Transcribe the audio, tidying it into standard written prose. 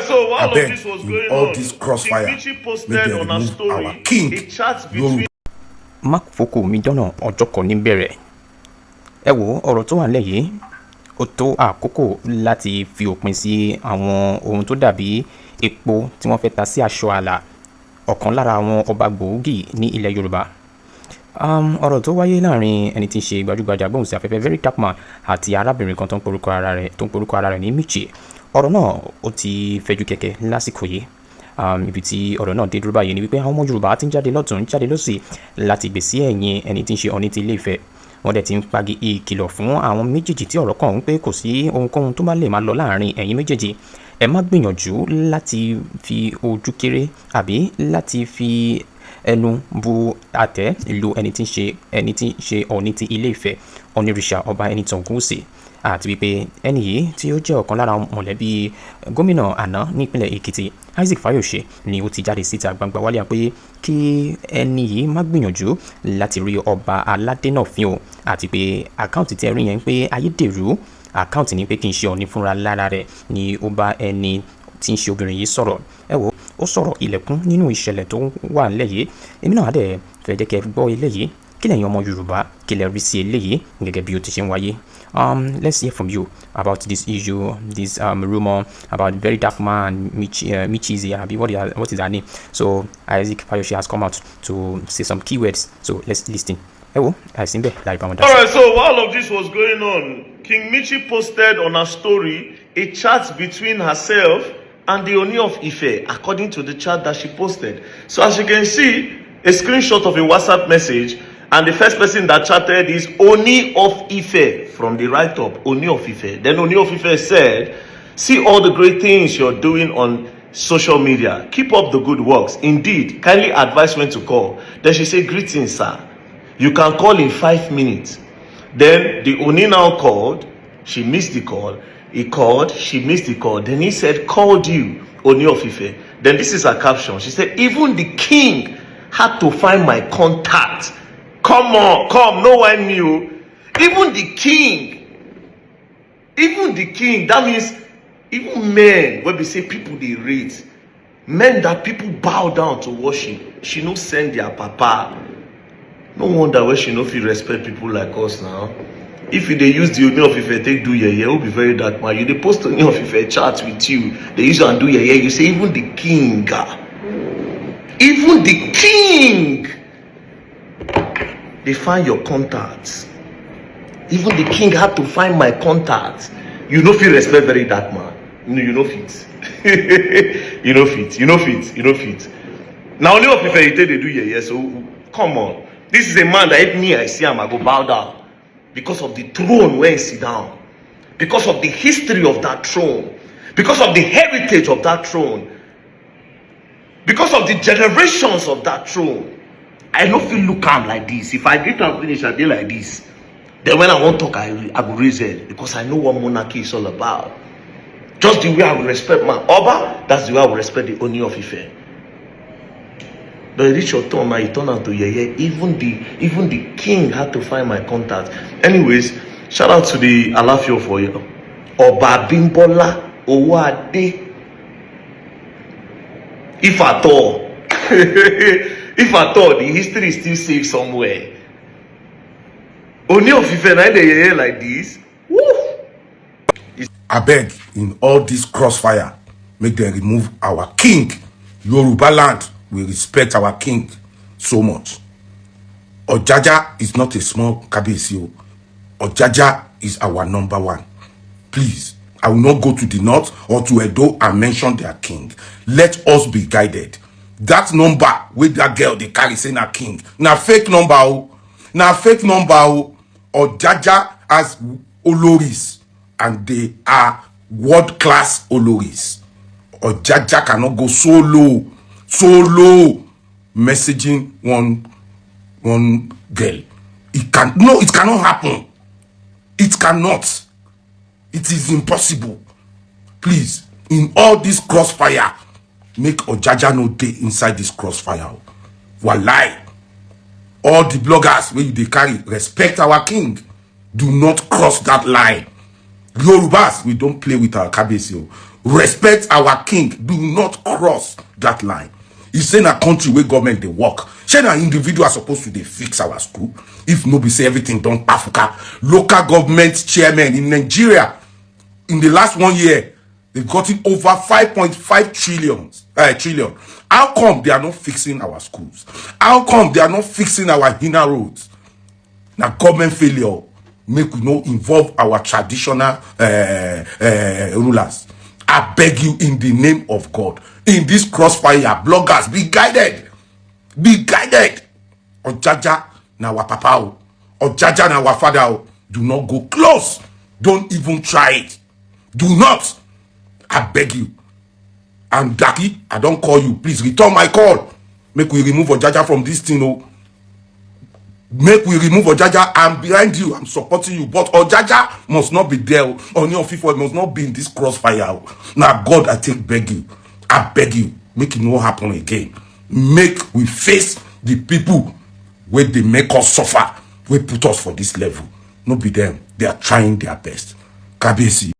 so while all of this was going all on, this crossfire, Kingmitchy posted on her story our king, a chat between. Mark Foko mi dọ́nà ọjọ́ kan ní bẹ̀rẹ̀. Ẹ wo ọ̀rọ̀ tó wà nílẹ̀ yìí, ó tó àkókò láti fi òpin sí àwọn ohun tó dàbí epo tí wọ́n fẹ́ ta sí aṣọ àlà ọ̀kan lára àwọn ọba gbòógì ní ilẹ̀ Yorùbá. Ọ̀rọ̀ tó wáyé láàrin ẹni tí ń ṣe gbajúgbajà gbóhùnsáfẹ́fẹ́ Very Dark Man àti arábìnrin kan tó ń porúkọ ara rẹ̀ ní Michi. Ọ̀rọ̀ náà ó ti fẹjú kẹ̀kẹ́ lásìkò yìí. Ibi tí ọ̀rọ̀ náà dé dúró báyìí ni wípé àwọn ọmọ Yorùbá ti ń jáde lọ́tún jáde lọ́sì láti gbèsè ẹ̀yìn ẹni tí ń ṣe Ọọ̀ni ti Ilé-Ifẹ̀. Wọ́n dẹ̀ ti ń pagi ìkìlọ̀ fún àwọn méjèèjì tí ọ̀rọ̀ kàn ń pé kò sí ohunkóhun tó bá lè máa lọ láàrin ẹ̀yin méjèèjì. Ẹ má gbìyànjú láti fi ojú kéré àbí láti fi ẹnu bu àtẹ́ lu ẹni tí ń ṣe Ọọ̀ni ti Ilé-Ifẹ̀, onírìṣà ọba Ẹnìtàn Ògúnwùsì. Àti wípé ẹni yìí tí ó jẹ́ ọ̀kan lára mọ̀lẹ́bí gómìnà àná nípínlẹ̀ Èkìtì Isaac Fayose ni ó ti jáde síta gbangba wálé pé kí ẹni yìí má gbìyànjú láti rí ọba aládé náà fín o, àti pé àkáǹtì tí ẹ rí yẹn pé ayédèrú àkáǹtì ni pé kì í ṣe Ọọ̀ni fúnra lára rẹ̀ ni ó bá ẹni tí ń ṣe obìnrin yìí sọ̀rọ̀. Ẹ wo ó sọ̀rọ̀ ilẹ̀kùn nínú ìṣẹ̀lẹ̀ tó wà nílẹ̀ yìí. Èmi náà dẹ̀ fẹ́ jẹ́ kẹ́ gbọ́ eléyìí kí lẹ̀yin ọmọ Yorùbá kí lẹ rí sí eléyìí gẹ́gẹ́ bí ó ti ṣe ń wáyé. Let's hear from you about this issue, this rumor about Very Dark Man, Michizi, what is her name? So Isaac Fayose has come out to say some keywords. So let's listen. Alright, so while all of this was going on, Kingmitchy posted on her story a chat between herself and the Ooni of Ife, according to the chat that she posted. So as you can see, a screenshot of a WhatsApp message, and the first person that chatted is Ooni of Ife from the right up, Ooni of Ife. Then Ooni of Ife said, "See all the great things you're doing on social media. Keep up the good works. Indeed, kindly advise when to call." Then she said, "Greetings, sir. You can call in 5 minutes." Then the Ooni now called. She missed the call. He called. She missed the call. Then he said, "Called you, Ooni of Ife." Then this is her caption. She said, "Even the king had to find my contact." Come on, no one knew. Even the king, that means even men, when we say people they rate, men that people bow down to worship, she no send their papa. No wonder why she no feel respect people like us now. If they use the Ooni of Ife take do yeye, will be very dark man. You they post Ooni of Ife chat with you, they use and do yeye. You say even the king, they find your contacts. Even the king had to find my contacts. You no feel respect Very Dark Man. No, you no fit. You no fit. Now only of if they do yeah. So come on. This is a man that if me I see him, I go bow down. Because of the throne where he sit down. Because of the history of that throne. Because of the heritage of that throne. Because of the generations of that throne. I no feel look am like this. If I get to finish, I dey like this. Then when I want to talk, I go raise it because I know what monarchy is all about. Just the way I will respect my Oba, that's the way I will respect the Ooni of Ife. But reach your turn now, you turn out to yeye. Even the king had to find my contact. Anyways, shout out to the Alafio for you. Oba Bimbola Owade. If at all. If at all, the history is still safe somewhere. Ooni of Ife na dey like this. I beg, in all this crossfire, make them remove our king. Yoruba land, we respect our king so much. Ojaja is not a small kabisi. Ojaja is our number one. Please, I will not go to the north or to Edo and mention their king. Let us be guided. That number with that girl they carry saying a king. Now fake number. Ojaja as Oloris. And they are world-class Oloris. Ojaja cannot go solo messaging one girl. It cannot happen. It cannot. It is impossible. Please, in all this crossfire, make Ojaja no day inside this crossfire. Wallahi. All the bloggers where they carry, respect our king. Do not cross that line. Yorubas, we don't play with our kabesi. respect our king. Do not cross that line. It's in a country where government they work. Shey na individual supposed to dey fix our school. If no be say everything done Africa, local government chairman in Nigeria in the last 1 year they've gotten over 5.5 trillion. How come they are not fixing our schools? How come they are not fixing our inner roads? Now government failure make we no involve our traditional rulers. I beg you in the name of God, in this crossfire, bloggers, be guided. Be guided. Ojaja na our papa, Ojaja na our father. Do not go close. Don't even try it. Do not. I beg you. And Daki, I don't call you. Please return my call. Make we remove Ojaja from this thing. Oh. Make we remove Ojaja. I'm behind you. I'm supporting you. But Ojaja must not be there. Ooni of Ife must not be in this crossfire. Now, God, I take beg you. I beg you. Make it not happen again. Make we face the people where they make us suffer. We put us for this level. No be them. They are trying their best. Kabesi.